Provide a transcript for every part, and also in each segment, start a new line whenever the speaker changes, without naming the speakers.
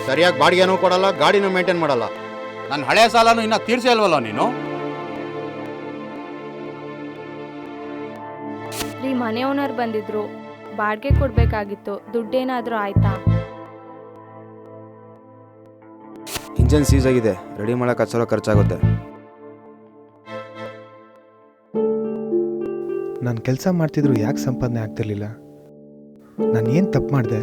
ಸರಿಯಾಗಿ ಬಾಡಿಗೆನೂ ಕೊಡಲ್ಲ, ಗಾಡಿನೂ ಮೇಂಟೈನ್ ಮಾಡಲ್ಲ. ನನ್ನ ಹಳೆ ಸಾಲನೂ ಇನ್ನ ತೀರ್ಸೇ ಇಲ್ವಲ್ಲ ನೀನು?
ರೀ, ಮನೆ ಓನರ್ ಬಂದಿದ್ರು, ಬಾಡಿಗೆ ಕೊಡಬೇಕಾಗಿತ್ತು. ದುಡ್ಡೇನಾದರೂ ಆಯ್ತಾ?
ಇಂಜನ್ ಸೀಸ್ ಆಗಿದೆ, ರೆಡಿ ಮಾಡೋಕೆ 10,000 ಖರ್ಚಾಗುತ್ತೆ.
ನಾನು ಕೆಲಸ ಮಾಡ್ತಿದ್ರು ಯಾಕೆ ಸಂಪಾದನೆ ಆಗ್ತಿರ್ಲಿಲ್ಲ? ನಾನು ಏನು ತಪ್ಪು ಮಾಡಿದೆ?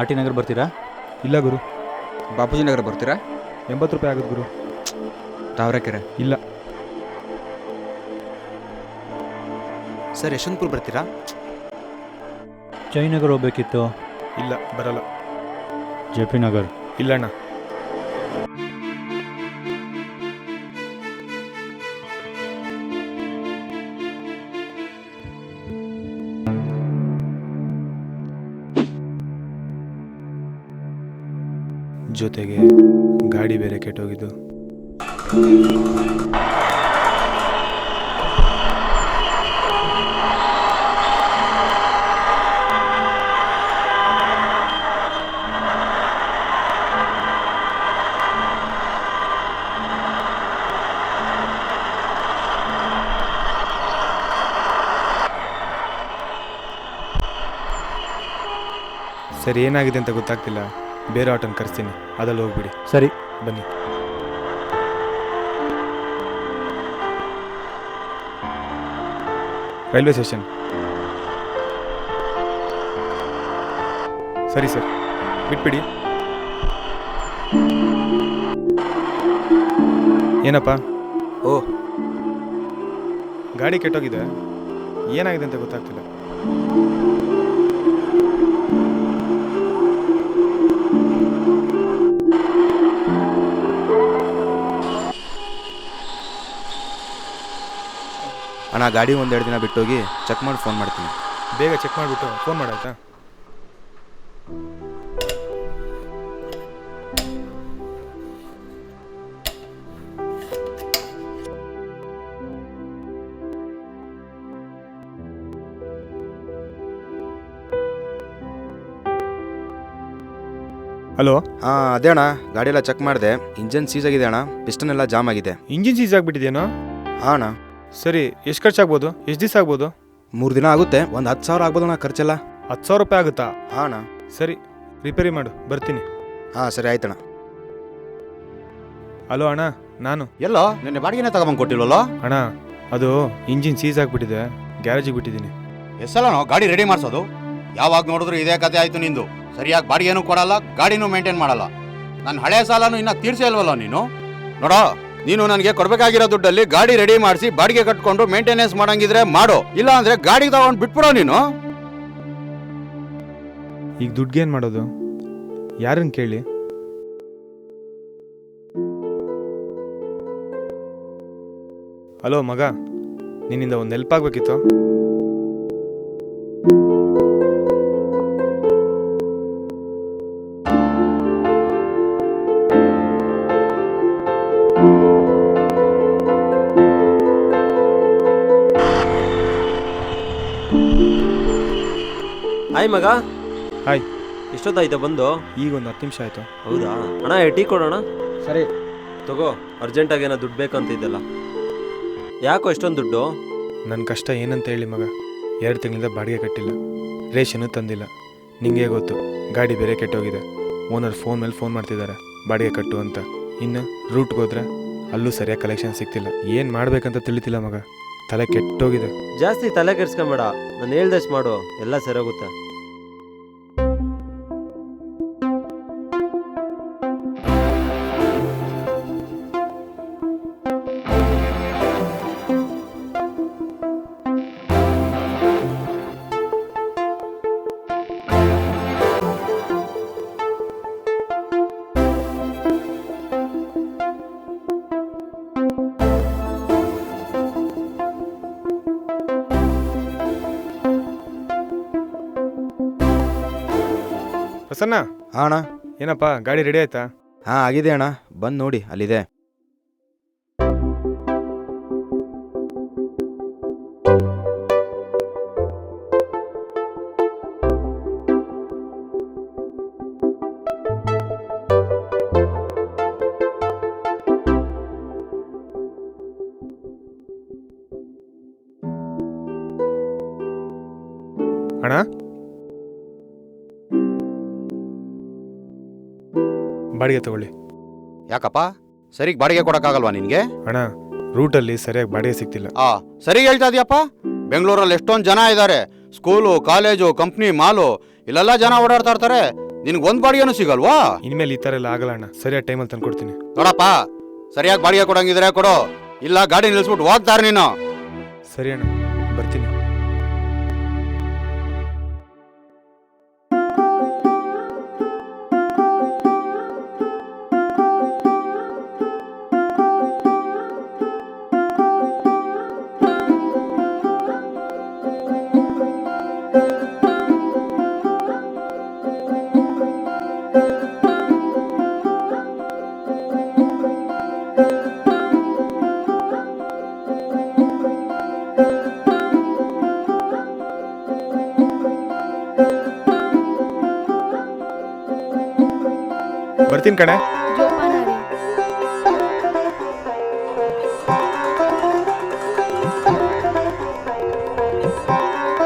ಆರ್ ಟಿ ನಗರ ಬರ್ತೀರಾ?
ಇಲ್ಲ ಗುರು.
ಬಾಪೂಜಿ ನಗರ ಬರ್ತೀರಾ?
80 ರೂಪಾಯಿ ಆಗುತ್ತೆ ಗುರು.
ತಾವರೆಕೆರೆ
ಇಲ್ಲ.
ಸರ್ ಯಶವಂತಪುರ ಬರ್ತೀರಾ?
ಜಯನಗರ ಹೋಗ್ಬೇಕಿತ್ತು.
ಇಲ್ಲ, ಬರಲ್ಲ.
J P Nagar?
ಇಲ್ಲಣ್ಣ. ಜೊತೆಗೆ ಗಾಡಿ ಬೇರೆ ಕೆಟ್ಟೋಗಿದ್ದು. ಸರಿ, ಏನಾಗಿದೆ ಅಂತ ಗೊತ್ತಾಗ್ತಿಲ್ಲ. ಬೇರೆ ಆಟೋನ ಕರೆಸ್ತೀನಿ, ಅದಲ್ಲಿ ಹೋಗ್ಬಿಡಿ.
ಸರಿ,
ಬನ್ನಿ. Railway station. ಸರಿ ಸರ್, ಬಿಟ್ಬಿಡಿ. ಏನಪ್ಪ?
ಓ,
ಗಾಡಿ ಕೆಟ್ಟೋಗಿದೆ, ಏನಾಗಿದೆ ಅಂತ ಗೊತ್ತಾಗ್ತಿಲ್ಲ.
ಅಣ್ಣ, ಗಾಡಿ 1-2 ದಿನ ಬಿಟ್ಟೋಗಿ ಚೆಕ್ ಮಾಡಿ ಫೋನ್ ಮಾಡ್ತೀನಿ.
ಬೇಗ ಚೆಕ್ ಮಾಡಿಬಿಟ್ಟು ಫೋನ್ ಮಾಡಾಯ್ತಾ? ಹಲೋ.
ಅದೇ ಅಣ್ಣ, ಗಾಡಿ ಎಲ್ಲ ಚೆಕ್ ಮಾಡಿದೆ. ಇಂಜನ್ ಸೀಸ್ ಆಗಿದೆ ಅಣ್ಣ, ಪಿಸ್ಟನ್ ಎಲ್ಲ ಜಾಮ್ ಆಗಿದೆ.
ಇಂಜಿನ್ ಸೀಸ್ ಆಗಿಬಿಟ್ಟಿದೇನೋ?
ಹಾಂ ಅಣ್ಣ.
ಸರಿ, ಎಷ್ಟು ಖರ್ಚಾಗ್ಬೋದು? ಎಷ್ಟು ದಿವಸ ಆಗ್ಬೋದು?
3 ದಿನ ಆಗುತ್ತೆ. ಒಂದು 10,000 ಆಗ್ಬೋದು ಅಣ್ಣ ಖರ್ಚೆಲ್ಲ.
10,000 ರೂಪಾಯಿ ಆಗುತ್ತಾ?
ಹಾಂ ಅಣ್ಣ.
ಸರಿ, ರಿಪೇರಿ ಮಾಡು, ಬರ್ತೀನಿ.
ಹಾಂ ಸರಿ, ಆಯ್ತಣ್ಣ.
ಹಲೋ ಅಣ್ಣ, ನಾನು.
ಎಲ್ಲೋ ನಿನ್ನೆ ಬಾಡಿಗೆನೇ ತಗೊಂಬಂದು ಕೊಟ್ಟಿಲ್ವಲ್ಲ?
ಅಣ್ಣ, ಅದು ಇಂಜಿನ್ ಸೀಸ್ ಆಗಿಬಿಟ್ಟಿದೆ, ಗ್ಯಾರೇಜಿಗೆ ಬಿಟ್ಟಿದ್ದೀನಿ.
ಎಷ್ಟಲ್ಲನೋ ಗಾಡಿ ರೆಡಿ ಮಾಡಿಸೋದು? ಯಾವಾಗ ನೋಡಿದ್ರು ಇದೇ ಕತೆ ಆಯ್ತು ನಿಂದು. ಸರಿಯಾಗಿ ಬಾಡಿಗೆನೂ ಕೊಡಲ್ಲ, ಗಾಡಿನೂ ಮೇಂಟೈನ್ ಮಾಡಲ್ಲ. ನನ್ನ ಹಳೆ ಸಾಲನೂ ಇನ್ನ ತೀರ್ಸೇ ಇಲ್ವಲ್ಲ ನೀನು? ನೋಡೋ, ನೀನು ನನಗೆ ಕೊಡ್ಬೇಕಾಗಿರೋ ದುಡ್ಡಲ್ಲಿ ಗಾಡಿ ರೆಡಿ ಮಾಡಿಸಿ ಬಾಡಿಗೆ ಕಟ್ಕೊಂಡು ಮೇಂಟೆನೆನ್ಸ್ ಮಾಡಂಗಿದ್ರೆ ಮಾಡು, ಇಲ್ಲ ಅಂದ್ರೆ ಗಾಡಿ ತಗೊಂಡು ಬಿಟ್ಬಿಡೋ ನೀನು.
ಈಗ ದುಡ್ಗೇನು ಮಾಡೋದು? ಯಾರನ್ನು ಕೇಳಿ? ಹಲೋ ಮಗ, ನಿನ್ನಿಂದ ಒಂದು ಹೆಲ್ಪ್ ಆಗಬೇಕಿತ್ತು.
ಹಾಯ್ ಮಗ.
ಹಾಯ್.
ಎಷ್ಟೊತ್ತಾಯ್ತು ಬಂದು?
ಈಗ ಒಂದು 10 ನಿಮಿಷ ಆಯಿತು.
ಹೌದಾ ಅಣ್ಣ, ಟೀ ಕೊಡೋಣ?
ಸರಿ
ತಗೋ, ಅರ್ಜೆಂಟಾಗಿ ಏನೋ ದುಡ್ಡು ಬೇಕಂತಿದ್ದಲ್ಲ. ಯಾಕೋ ಎಷ್ಟೊಂದು ದುಡ್ಡು?
ನನ್ನ ಕಷ್ಟ ಏನಂತ ಹೇಳಿ ಮಗ, 2 ತಿಂಗಳಿಂದ ಬಾಡಿಗೆ ಕಟ್ಟಿಲ್ಲ, ರೇಷನ್ನು ತಂದಿಲ್ಲ. ನಿಂಗೆ ಗೊತ್ತು, ಗಾಡಿ ಬೇರೆ ಕೆಟ್ಟೋಗಿದೆ. ಓನರ್ ಫೋನ್ ಮೇಲೆ ಫೋನ್ ಮಾಡ್ತಿದ್ದಾರೆ ಬಾಡಿಗೆ ಕಟ್ಟು ಅಂತ. ಇನ್ನು ರೂಟ್ಗೆ ಹೋದ್ರೆ ಅಲ್ಲೂ ಸರಿಯಾಗಿ ಕಲೆಕ್ಷನ್ ಸಿಗ್ತಿಲ್ಲ. ಏನು ಮಾಡಬೇಕಂತ ತಿಳಿತಿಲ್ಲ ಮಗ. ತಲೆ ಕೆಟ್ಟೋಗಿದೆ.
ಜಾಸ್ತಿ ತಲೆ ಕೆಡ್ಸ್ಕೊಂಬೇಡ, ನಾನು ಹೇಳ್ದಷ್ಟು ಮಾಡು, ಎಲ್ಲ ಸರಿಯಾಗುತ್ತೆ.
ಪ್ರಸನ್ನ,
ಹಾಂ ಅಣ್ಣ.
ಏನಪ್ಪ ಗಾಡಿ ರೆಡಿ ಆಯ್ತಾ?
ಹಾಂ ಆಗಿದೆ ಅಣ್ಣ, ಬಂದು ನೋಡಿ ಅಲ್ಲಿದೆ.
ಅಣ್ಣ, ಬಾಡಿಗೆ ತಗೊಳ್ಳಿ.
ಯಾಕಪ್ಪ ಸರಿಗೆ ಬಾಡಿಗೆ ಕೊಡಕ್ಕಾಗಲ್ವಾ ನಿನ್ಗೆ?
ಅಣ್ಣ, ರೂಟಲ್ಲಿ ಸರಿಯಾಗಿ ಬಾಡಿಗೆ ಸಿಗ್ತಿಲ್ಲ.
ಸರಿ ಹೇಳ್ತಾ ಇದೀಯಪ್ಪ. ಬೆಂಗಳೂರಲ್ಲಿ ಎಷ್ಟೊಂದು ಜನ ಇದ್ದಾರೆ, ಸ್ಕೂಲು, ಕಾಲೇಜು, ಕಂಪ್ನಿ, ಮಾಲು, ಇಲ್ಲೆಲ್ಲ ಜನ ಓಡಾಡ್ತಾ ಇರ್ತಾರೆ. ನಿನ್ಗೆ ಒಂದು ಬಾಡಿಗೆನೂ ಸಿಗಲ್ವಾ?
ಇನ್ಮೇಲೆ ಈ ಥರ ಎಲ್ಲ ಆಗಲ್ಲ ಅಣ್ಣ, ಸರಿಯಾದ ಟೈಮಲ್ಲಿ ತಂದು ಕೊಡ್ತೀನಿ.
ನೋಡಪ್ಪ, ಸರಿಯಾಗಿ ಬಾಡಿಗೆ ಕೊಡಂಗಿದ್ರೆ ಕೊಡು, ಇಲ್ಲ ಗಾಡಿ ನಿಲ್ಲಿಸ್ಬಿಟ್ಟು ಹೋಗ್ತಾರೆ ನೀನು.
ಸರಿ ಅಣ್ಣ, ಬರ್ತೀನಿ. ಬರ್ತೀನಿ ಕಣೆ.
ಜೋಪಾನ ರೀ.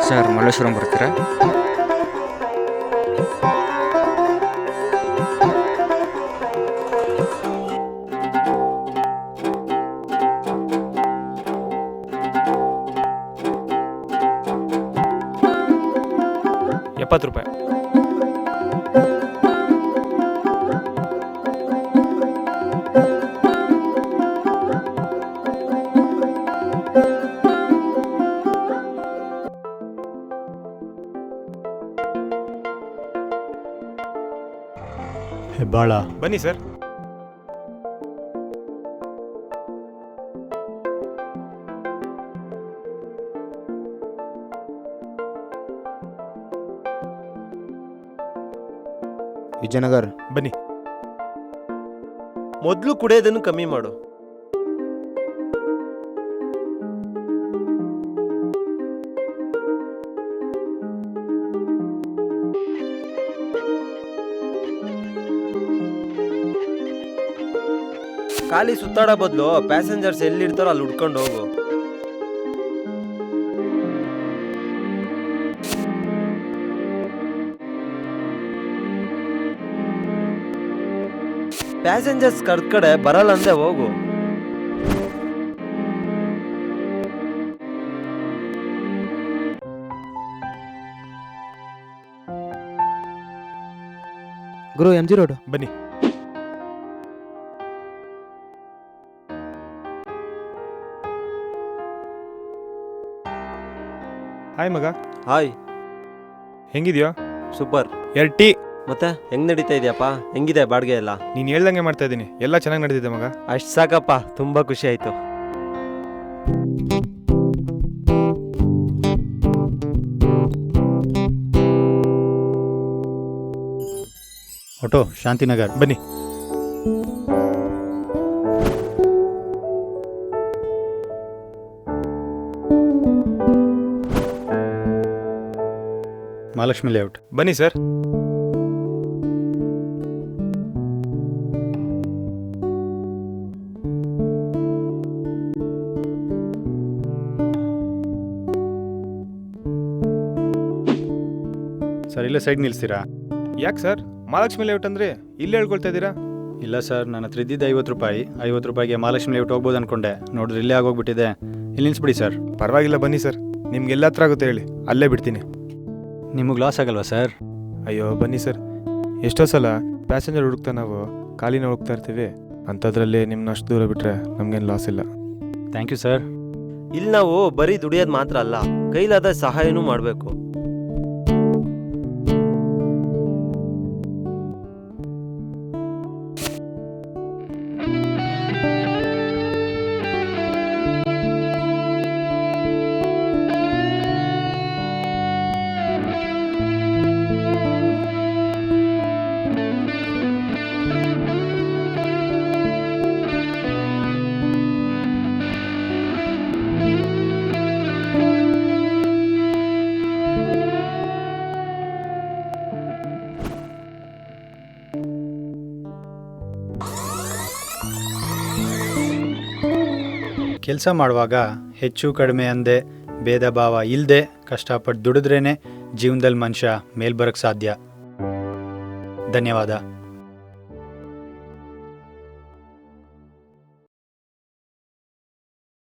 ಸರ್ ಮಲ್ಲೇಶ್ವರಂ ಬರ್ತೀರಾ?
₹70.
ಹೆಬ್ಬಾಳ.
ಬನ್ನಿ ಸರ್.
ವಿಜಯನಗರ್.
ಬನ್ನಿ.
ಮೊದಲು ಕುಡಿಯೋದನ್ನು ಕಮ್ಮಿ ಮಾಡು. ಖಾಲಿ ಸುತ್ತಾಡೋ ಬದಲು ಪ್ಯಾಸೆಂಜರ್ಸ್ ಎಲ್ಲಿರ್ತಾರೋ ಅಲ್ಲಿ ಹುಡ್ಕೊಂಡು ಹೋಗು. ಪ್ಯಾಸೆಂಜರ್ಸ್ ಕರ್ದ ಕಡೆ ಬರಲ್ಲ ಅಂದೆ ಹೋಗು.
ಗುರು, MG ರೋಡ್.
ಬನ್ನಿ. ಹಾಯ್ ಮಗ.
ಹಾಯ್.
ಹೆಂಗಿದ್ಯೋ?
ಸೂಪರ್.
2 ಟೀ.
ಮತ್ತೆ ಹೆಂಗ್ ನಡೀತಾ ಇದೆಯಪ್ಪ? ಹೆಂಗಿದೆ ಬಾಡಿಗೆ ಎಲ್ಲ?
ನೀನು ಹೇಳ್ದಂಗೆ ಮಾಡ್ತಾ ಇದ್ದೀನಿ, ಎಲ್ಲ ಚೆನ್ನಾಗಿ ನಡೀತಿದೆ ಮಗ.
ಅಷ್ಟು ಸಾಕಪ್ಪ, ತುಂಬಾ ಖುಷಿ ಆಯ್ತು.
ಆಟೋ ಶಾಂತಿನಗರ್.
ಬನ್ನಿ.
ಮಹಾಲಕ್ಷ್ಮಿ ಲೇಔಟ್.
ಬನ್ನಿ ಸರ್.
ಸರ್ ಇಲ್ಲೇ ಸೈಡ್ ನಿಲ್ಲಿಸ್ತೀರಾ?
ಯಾಕೆ ಸರ್, ಮಹಾಲಕ್ಷ್ಮಿ ಲೇಔಟ್ ಅಂದರೆ ಇಲ್ಲೇ ಹೇಳ್ಕೊಳ್ತಾ ಇದ್ದೀರಾ?
ಇಲ್ಲ ಸರ್, ನನ್ನ ಹತ್ರ ಇದ್ದಿದ್ದು ₹50. ₹50ಗೆ ಮಹಾಲಕ್ಷ್ಮಿ ಲೇಔಟ್ ಹೋಗ್ಬೋದು ಅನ್ಕೊಂಡೆ, ನೋಡಿದ್ರೆ ಇಲ್ಲೇ ಆಗೋಗ್ಬಿಟ್ಟಿದೆ. ಇಲ್ಲಿ ನಿಲ್ಲಿಸ್ಬಿಡಿ ಸರ್.
ಪರವಾಗಿಲ್ಲ ಬನ್ನಿ ಸರ್, ನಿಮ್ಗೆ ಎಲ್ಲ ಹತ್ರ ಆಗುತ್ತೆ ಹೇಳಿ, ಅಲ್ಲೇ ಬಿಡ್ತೀನಿ.
ನಿಮಗೆ ಲಾಸ್ ಆಗಲ್ವಾ ಸರ್?
ಅಯ್ಯೋ ಬನ್ನಿ ಸರ್, ಎಷ್ಟೋ ಸಲ ಪ್ಯಾಸೆಂಜರ್ ಹುಡುಕ್ತಾ ನಾವು ಖಾಲಿನ ಹುಡುಕ್ತಾ ಇರ್ತೀವಿ, ಅಂಥದ್ರಲ್ಲಿ ನಿಮ್ಮನ್ನ ಅಷ್ಟು ದೂರ ಬಿಟ್ಟರೆ ನಮಗೇನು ಲಾಸ್ ಇಲ್ಲ.
Thank you sir.
ಇಲ್ಲಿ ನಾವು ಬರೀ ದುಡಿಯೋದು ಮಾತ್ರ ಅಲ್ಲ, ಕೈಲಾದ ಸಹಾಯನೂ ಮಾಡಬೇಕು.
ಕೆಲಸ ಮಾಡುವಾಗ ಹೆಚ್ಚು ಕಡಿಮೆ ಅಂದೆ ಭೇದ ಭಾವ ಇಲ್ಲದೆ ಕಷ್ಟಪಟ್ಟು ದುಡಿದ್ರೇ ಜೀವನದಲ್ಲಿ ಮನುಷ್ಯ ಮೇಲ್ಬರಕ್ಕೆ ಸಾಧ್ಯ. ಧನ್ಯವಾದ.